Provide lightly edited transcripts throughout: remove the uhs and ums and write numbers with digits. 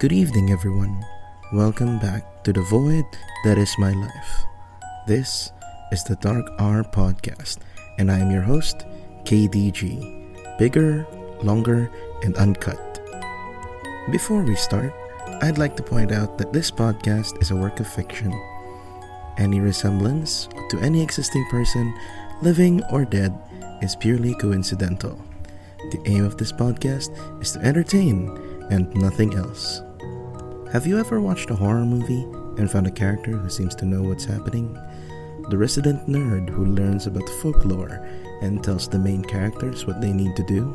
Good evening, everyone. Welcome back to the void that is my life. This is the Dark R podcast, and I am your host, KDG. Bigger, longer, and uncut. Before we start, I'd like to point out that this podcast is a work of fiction. Any resemblance to any existing person, living or dead, is purely coincidental. The aim of this podcast is to entertain and nothing else. Have you ever watched a horror movie and found a character who seems to know what's happening? The resident nerd who learns about folklore and tells the main characters what they need to do?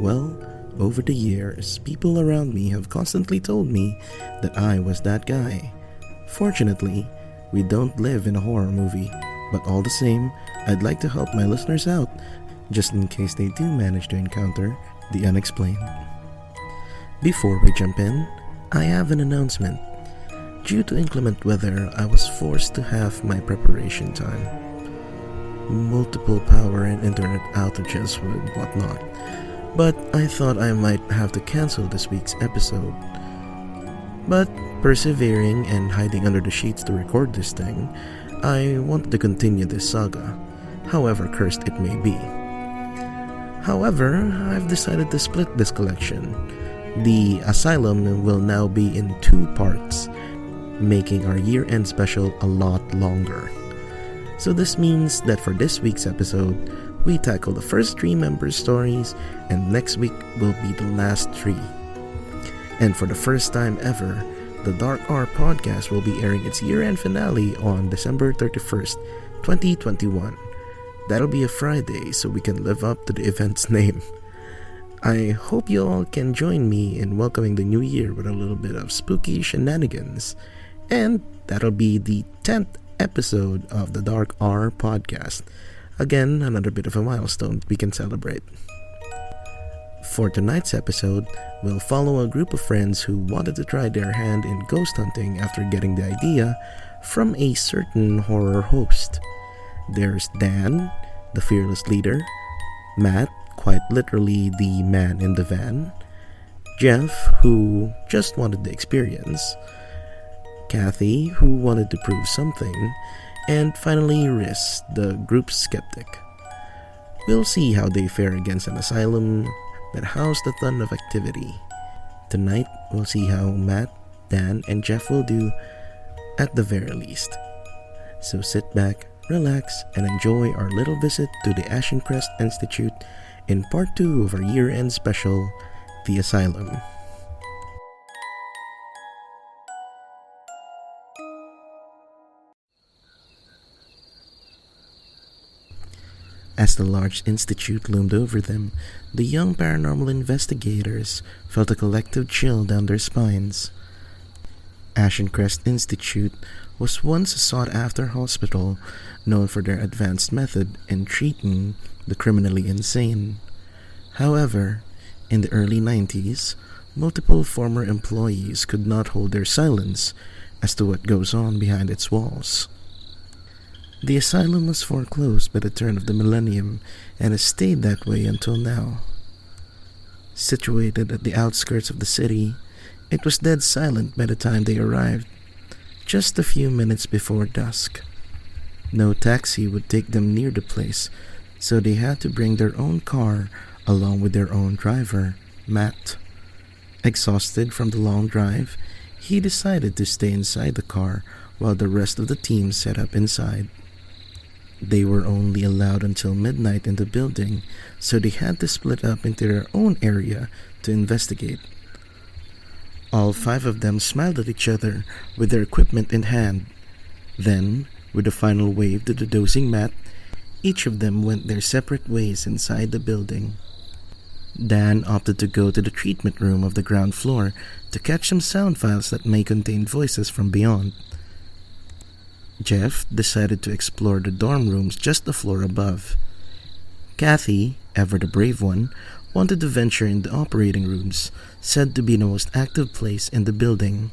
Well, over the years, people around me have constantly told me that I was that guy. Fortunately, we don't live in a horror movie, but all the same, I'd like to help my listeners out, just in case they do manage to encounter the unexplained. Before we jump in, I have an announcement. Due to inclement weather, I was forced to have my preparation time. Multiple power and internet outages and whatnot. But I thought I might have to cancel this week's episode. But persevering and hiding under the sheets to record this thing, I wanted to continue this saga, however cursed it may be. However, I've decided to split this collection. The Asylum will now be in 2 parts, making our year-end special a lot longer. So this means that for this week's episode, we tackle the first 3 members' stories, and next week will be the last 3. And for the first time ever, the Dark R podcast will be airing its year-end finale on December 31st, 2021. That'll be a Friday, so we can live up to the event's name. I hope you all can join me in welcoming the new year with a little bit of spooky shenanigans. And that'll be the 10th episode of the Dark R podcast. Again, another bit of a milestone we can celebrate. For tonight's episode, we'll follow a group of friends who wanted to try their hand in ghost hunting after getting the idea from a certain horror host. There's Dan, the fearless leader, Matt, quite literally the man in the van, Jeff, who just wanted the experience, Kathy, who wanted to prove something, and finally Riz, the group's skeptic. We'll see how they fare against an asylum that housed a ton of activity. Tonight, we'll see how Matt, Dan, and Jeff will do at the very least. So sit back, relax, and enjoy our little visit to the Ashencrest Institute in part 2 of our year-end special, The Asylum. As the large institute loomed over them, the young paranormal investigators felt a collective chill down their spines. Ashencrest Institute was once a sought-after hospital known for their advanced method in treating the criminally insane. However, in the early 90s, multiple former employees could not hold their silence as to what goes on behind its walls. The asylum was foreclosed by the turn of the millennium and has stayed that way until now. Situated at the outskirts of the city, it was dead silent by the time they arrived, just a few minutes before dusk. No taxi would take them near the place, so they had to bring their own car along with their own driver, Matt. Exhausted from the long drive, he decided to stay inside the car while the rest of the team set up inside. They were only allowed until midnight in the building, so they had to split up into their own area to investigate. All 5 of them smiled at each other with their equipment in hand. Then, with a final wave to the dozing Matt, each of them went their separate ways inside the building. Dan opted to go to the treatment room of the ground floor to catch some sound files that may contain voices from beyond. Jeff decided to explore the dorm rooms just the floor above. Kathy, ever the brave one, wanted to venture in the operating rooms, said to be the most active place in the building.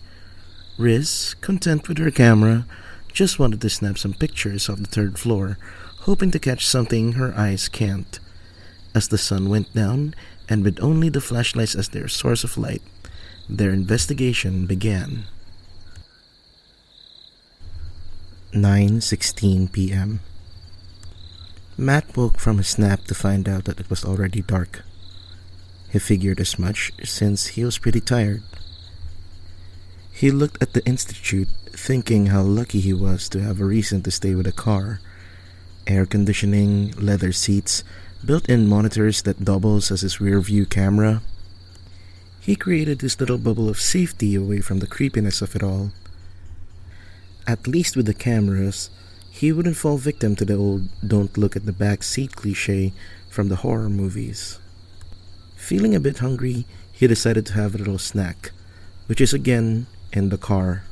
Riz, content with her camera, just wanted to snap some pictures of the 3rd floor, hoping to catch something her eyes can't. As the sun went down, and with only the flashlights as their source of light, Their investigation began. 9:16 p.m. Matt woke from his nap to find out that it was already dark. He figured as much since he was pretty tired. He looked at the institute, thinking how lucky he was to have a reason to stay with a car. Air conditioning, leather seats, built-in monitors that doubles as his rear-view camera. He created this little bubble of safety away from the creepiness of it all. At least with the cameras, he wouldn't fall victim to the old "don't look at the back seat" cliché from the horror movies. Feeling a bit hungry, he decided to have a little snack, which is again in the car.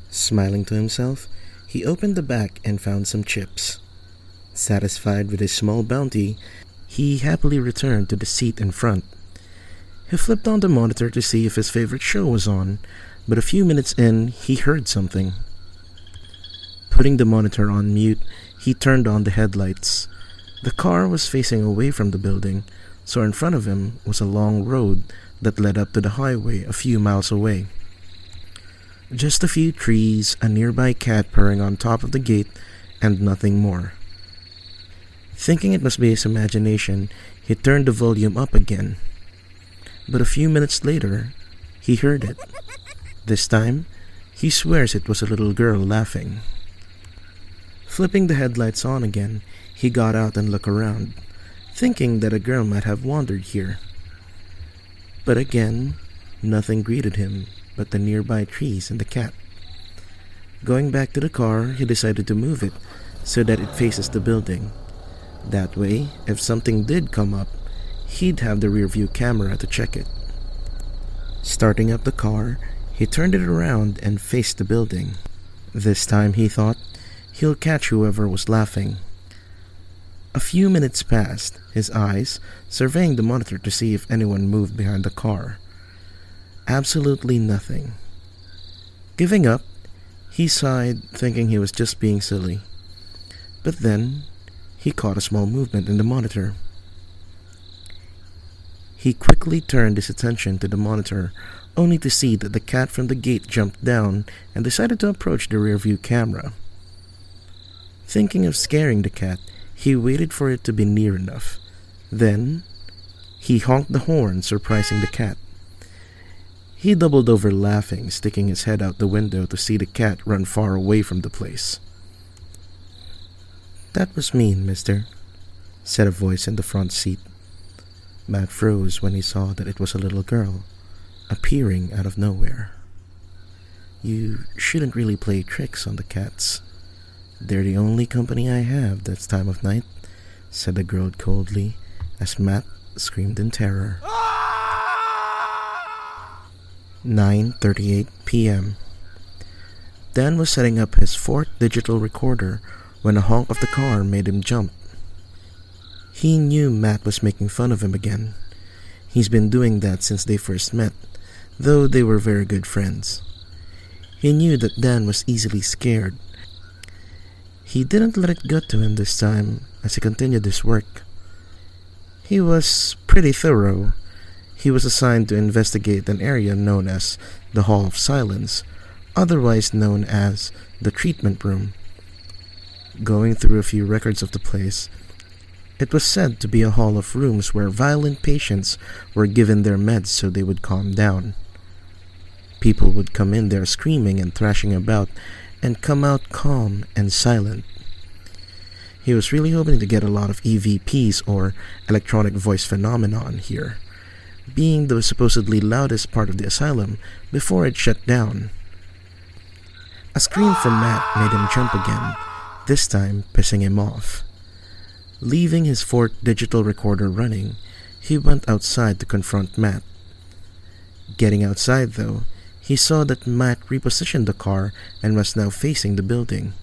Smiling to himself, he opened the back and found some chips. Satisfied with his small bounty, he happily returned to the seat in front. He flipped on the monitor to see if his favorite show was on, but a few minutes in, he heard something. Putting the monitor on mute, he turned on the headlights. The car was facing away from the building, so in front of him was a long road that led up to the highway a few miles away. Just a few trees, a nearby cat purring on top of the gate, and nothing more. Thinking it must be his imagination, he turned the volume up again. But a few minutes later, he heard it. This time, he swears it was a little girl laughing. Flipping the headlights on again, he got out and looked around, thinking that a girl might have wandered here. But again, nothing greeted him but the nearby trees and the cat. Going back to the car, he decided to move it so that it faces the building. That way, if something did come up, he'd have the rear-view camera to check it. Starting up the car, he turned it around and faced the building. This time, he thought, he'll catch whoever was laughing. A few minutes passed, his eyes surveying the monitor to see if anyone moved behind the car. Absolutely nothing. Giving up, he sighed, thinking he was just being silly. But then, he caught a small movement in the monitor. He quickly turned his attention to the monitor, only to see that the cat from the gate jumped down and decided to approach the rear-view camera. Thinking of scaring the cat, he waited for it to be near enough. Then, he honked the horn, surprising the cat. He doubled over laughing, sticking his head out the window to see the cat run far away from the place. "That was mean, mister," said a voice in the front seat. Matt froze when he saw that it was a little girl, appearing out of nowhere. "You shouldn't really play tricks on the cats. They're the only company I have this time of night," said the girl coldly, as Matt screamed in terror. 9:38 p.m. Dan was setting up his fourth digital recorder when a honk of the car made him jump. He knew Matt was making fun of him again. He's been doing that since they first met, though they were very good friends. He knew that Dan was easily scared. He didn't let it get to him this time as he continued his work. He was pretty thorough. He was assigned to investigate an area known as the Hall of Silence, otherwise known as the treatment room. Going through a few records of the place, it was said to be a hall of rooms where violent patients were given their meds so they would calm down. People would come in there screaming and thrashing about and come out calm and silent. He was really hoping to get a lot of EVPs, or electronic voice phenomenon, here, being the supposedly loudest part of the asylum before it shut down. A scream from Matt made him jump again, this time pissing him off. Leaving his fourth digital recorder running, he went outside to confront Matt. Getting outside, though, he saw that Matt repositioned the car and was now facing the building.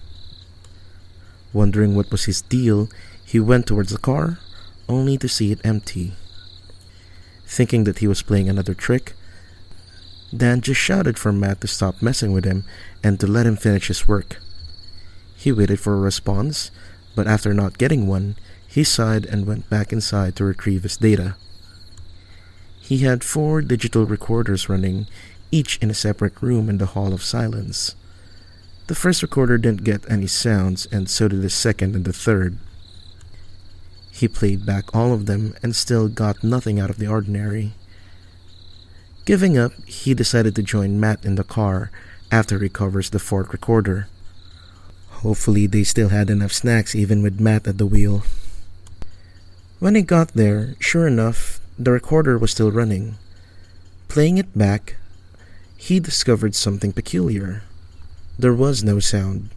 Wondering what was his deal, he went towards the car, only to see it empty. Thinking that he was playing another trick, Dan just shouted for Matt to stop messing with him and to let him finish his work. He waited for a response, but after not getting one, he sighed and went back inside to retrieve his data. He had 4 digital recorders running, each in a separate room in the Hall of Silence. The first recorder didn't get any sounds, and so did the second and the third. He played back all of them and still got nothing out of the ordinary. Giving up, he decided to join Matt in the car after he recovers the 4th recorder. Hopefully they still had enough snacks even with Matt at the wheel. When he got there, sure enough, the recorder was still running. Playing it back, he discovered something peculiar. There was no sound.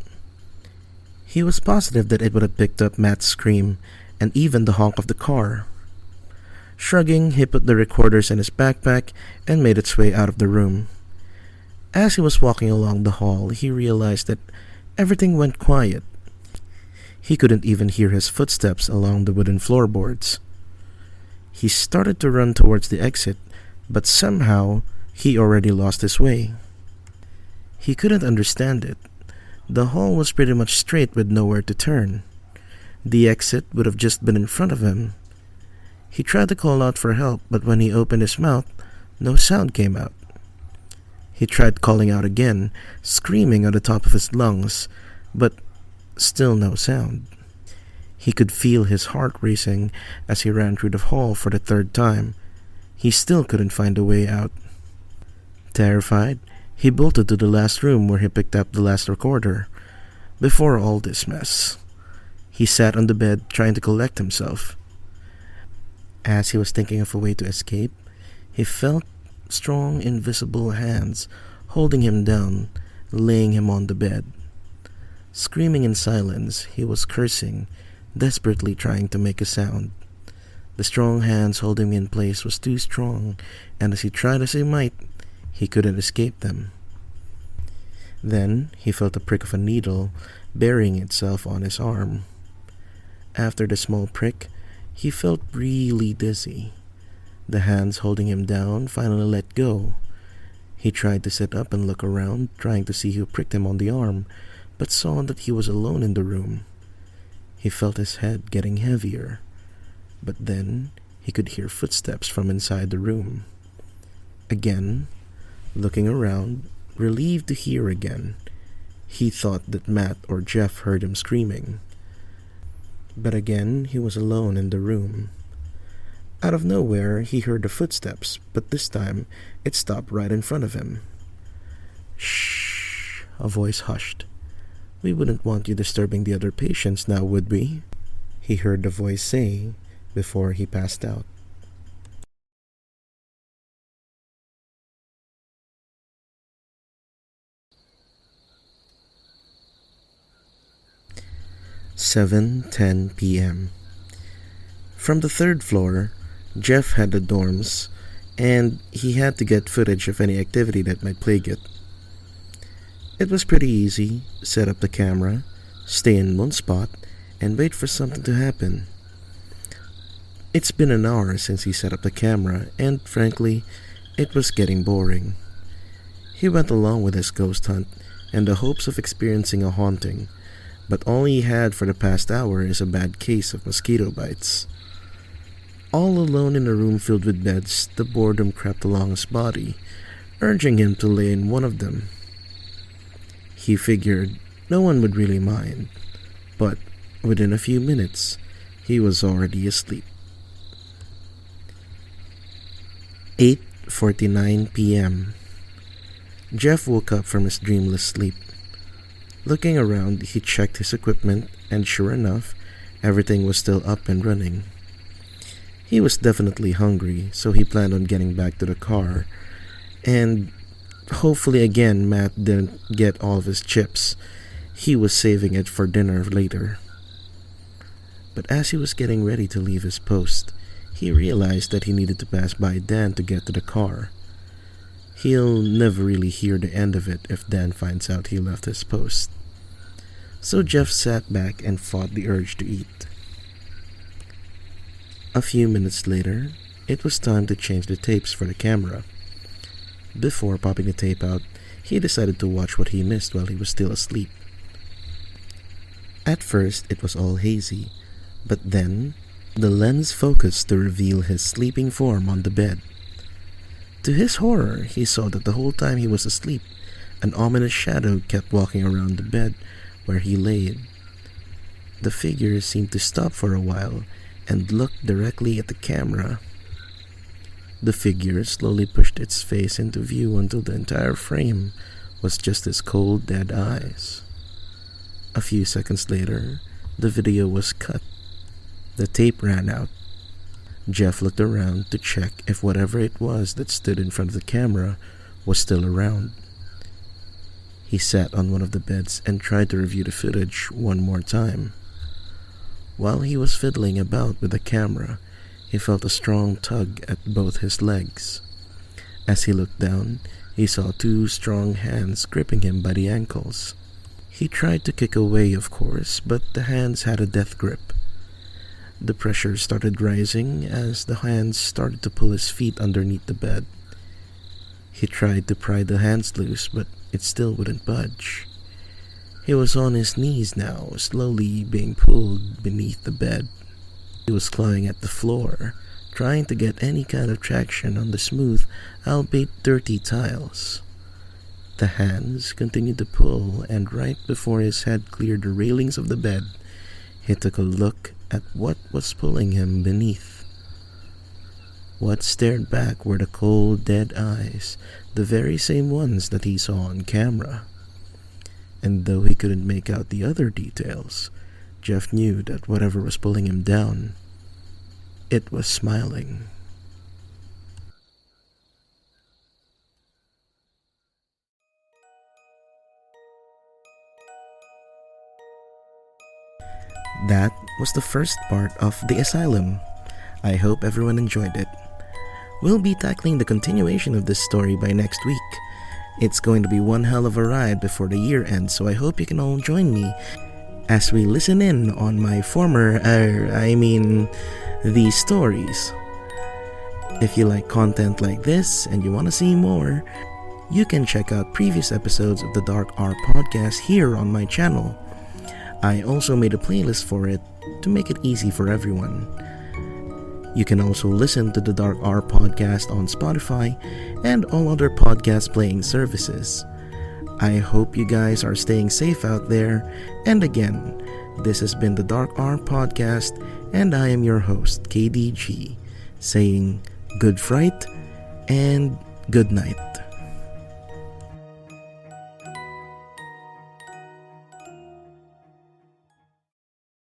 He was positive that it would have picked up Matt's scream and even the honk of the car. Shrugging, he put the recorders in his backpack and made its way out of the room. As he was walking along the hall, he realized that everything went quiet. He couldn't even hear his footsteps along the wooden floorboards. He started to run towards the exit, but somehow he already lost his way. He couldn't understand it. The hall was pretty much straight with nowhere to turn. The exit would have just been in front of him. He tried to call out for help, but when he opened his mouth, no sound came out. He tried calling out again, screaming at the top of his lungs, but still no sound. He could feel his heart racing as he ran through the hall for the 3rd time. He still couldn't find a way out. Terrified, he bolted to the last room where he picked up the last recorder. Before all this mess, he sat on the bed trying to collect himself. As he was thinking of a way to escape, he felt strong, invisible hands holding him down, laying him on the bed. Screaming in silence, he was cursing, desperately trying to make a sound. The strong hands holding him in place was too strong, and as he tried as he might, he couldn't escape them. Then he felt the prick of a needle burying itself on his arm. After the small prick, he felt really dizzy. The hands holding him down finally let go. He tried to sit up and look around, trying to see who pricked him on the arm, but saw that he was alone in the room. He felt his head getting heavier, but then he could hear footsteps from inside the room. Again, looking around, relieved to hear again, he thought that Matt or Jeff heard him screaming. But again, he was alone in the room. Out of nowhere, he heard the footsteps, but this time, it stopped right in front of him. "Shh," a voice hushed. "We wouldn't want you disturbing the other patients now, would we?" he heard the voice say before he passed out. "7:10 p.m. From the 3rd floor, Jeff had the dorms, and he had to get footage of any activity that might plague it. It was pretty easy. Set up the camera, stay in one spot, and wait for something to happen. It's been an hour since he set up the camera, and frankly, it was getting boring. He went along with his ghost hunt and the hopes of experiencing a haunting, but all he had for the past hour is a bad case of mosquito bites. All alone in a room filled with beds, the boredom crept along his body, urging him to lay in one of them. He figured no one would really mind, but within a few minutes, he was already asleep. 8:49 p.m. Jeff woke up from his dreamless sleep. Looking around, he checked his equipment, and sure enough, everything was still up and running. He was definitely hungry, so he planned on getting back to the car, and hopefully again Matt didn't get all of his chips. He was saving it for dinner later. But as he was getting ready to leave his post, he realized that he needed to pass by Dan to get to the car. He'll never really hear the end of it if Dan finds out he left his post. So Jeff sat back and fought the urge to eat. A few minutes later, it was time to change the tapes for the camera. Before popping the tape out, he decided to watch what he missed while he was still asleep. At first, it was all hazy, but then the lens focused to reveal his sleeping form on the bed. To his horror, he saw that the whole time he was asleep, an ominous shadow kept walking around the bed where he lay. The figure seemed to stop for a while and looked directly at the camera. The figure slowly pushed its face into view until the entire frame was just his cold, dead eyes. A few seconds later, the video was cut. The tape ran out. Jeff looked around to check if whatever it was that stood in front of the camera was still around. He sat on one of the beds and tried to review the footage one more time. While he was fiddling about with the camera, he felt a strong tug at both his legs. As he looked down, he saw two strong hands gripping him by the ankles. He tried to kick away, of course, but the hands had a death grip. The pressure started rising as the hands started to pull his feet underneath the bed. He tried to pry the hands loose, but it still wouldn't budge. He was on his knees now, slowly being pulled beneath the bed. He was clawing at the floor, trying to get any kind of traction on the smooth, albeit dirty tiles. The hands continued to pull, and right before his head cleared the railings of the bed, he took a look at what was pulling him beneath. What stared back were the cold, dead eyes, the very same ones that he saw on camera. And though he couldn't make out the other details, Jeff knew that whatever was pulling him down, it was smiling. That was the first part of The Asylum. I hope everyone enjoyed it. We'll be tackling the continuation of this story by next week. It's going to be one hell of a ride before the year ends, so I hope you can all join me as we listen in on my these stories. If you like content like this and you want to see more, you can check out previous episodes of the Dark R podcast here on my channel. I also made a playlist for it to make it easy for everyone. You can also listen to the Dark R podcast on Spotify and all other podcast playing services. I hope you guys are staying safe out there. And again, this has been the Dark R podcast, and I am your host, KDG, saying good fright and good night.